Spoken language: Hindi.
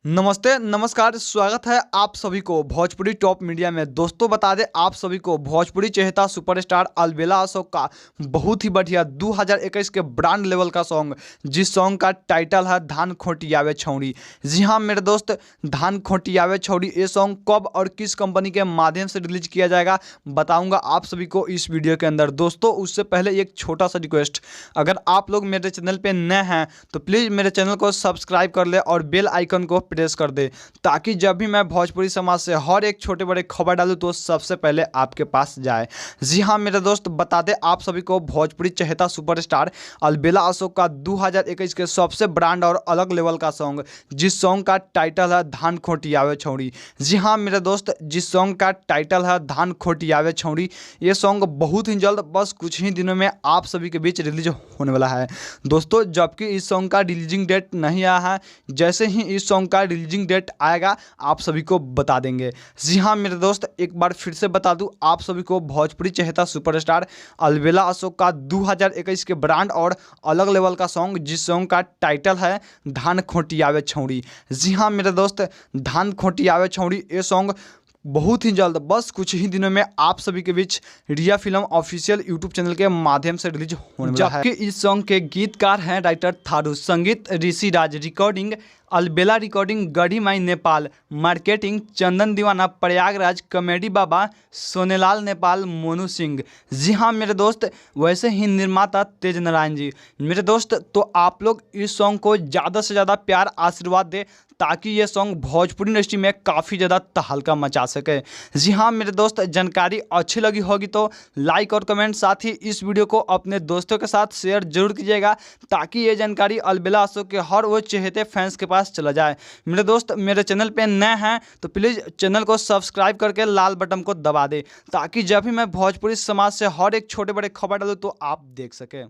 नमस्ते नमस्कार, स्वागत है आप सभी को भोजपुरी टॉप मीडिया में। दोस्तों बता दें आप सभी को भोजपुरी चहेता सुपरस्टार अलबेला अशोक का बहुत ही बढ़िया 2021 के ब्रांड लेवल का सॉन्ग, जिस सॉन्ग का टाइटल है धान खोटियावे छौड़ी। जी हाँ मेरे दोस्त, धान खोटियावे छौड़ी ये सॉन्ग कब और किस कंपनी के माध्यम से रिलीज किया जाएगा बताऊंगा आप सभी को इस वीडियो के अंदर। दोस्तों उससे पहले एक छोटा सा रिक्वेस्ट, अगर आप लोग मेरे चैनल पर नए हैं तो प्लीज़ मेरे चैनल को सब्सक्राइब कर ले और बेल आइकन को प्रेस कर दे, ताकि जब भी मैं भोजपुरी समाज से हर एक छोटे बड़े खबर डालूं तो सबसे पहले आपके पास जाए। जी हाँ मेरे दोस्त, बता दें आप सभी को भोजपुरी चहेता सुपरस्टार अलबेला अशोक का 2021 के सबसे ब्रांड और अलग लेवल का सॉन्ग, जिस सॉन्ग का टाइटल है धान खोटियावे छौड़ी। जी हाँ मेरे दोस्त, जिस सॉन्ग का टाइटल है धान खोटियावे छौड़ी, ये सॉन्ग बहुत ही जल्द, बस कुछ ही दिनों में आप सभी के बीच रिलीज होने वाला है दोस्तों। जबकि इस सॉन्ग का रिलीजिंग डेट नहीं आया है, जैसे ही इस सॉन्ग का रिलीजिंग डेट आएगा आप सभी को बता देंगे। जी हाँ मेरे दोस्त, एक बार फिर से बता दूं आप सभी को भोजपुरी चहेता सुपरस्टार अलबेला अशोक का 2021 के ब्रांड और अलग लेवल का सॉन्ग, जिस सॉन्ग का टाइटल है धान खोटियावे छौड़ी। जी हाँ मेरे दोस्त, धान खोटियावे छौड़ी ये सॉन्ग बहुत ही जल्द, बस कुछ ही दिनों में आप सभी के बीच रिया फिल्म ऑफिशियल यूट्यूब चैनल के माध्यम से रिलीज होने वाला है। जबकि इस सॉन्ग के गीतकार हैं राइटर थारू, संगीत ऋषि राज, रिकॉर्डिंग अलबेला रिकॉर्डिंग गढ़ी माई नेपाल, मार्केटिंग चंदन दीवाना प्रयागराज, कॉमेडी बाबा सोनेलाल नेपाल, मोनू सिंह। जी हाँ मेरे दोस्त, वैसे ही निर्माता तेज नारायण जी। मेरे दोस्त तो आप लोग इस सॉन्ग को ज़्यादा से ज़्यादा प्यार आशीर्वाद दें, ताकि ये सॉन्ग भोजपुरी इंडस्ट्री में काफ़ी ज़्यादा तहलका मचा सके। जी हाँ मेरे दोस्त, जानकारी अच्छी लगी होगी तो लाइक और कमेंट, साथ ही इस वीडियो को अपने दोस्तों के साथ शेयर जरूर कीजिएगा, ताकि ये जानकारी अलबेला अशोक के हर वो चहेते फैंस के पास चला जाए। मेरे दोस्त मेरे चैनल पे नए हैं तो प्लीज़ चैनल को सब्सक्राइब करके लाल बटन को दबा दे, ताकि जब भी मैं भोजपुरी समाज से हर एक छोटे बड़े खबर डालूँ तो आप देख सकें।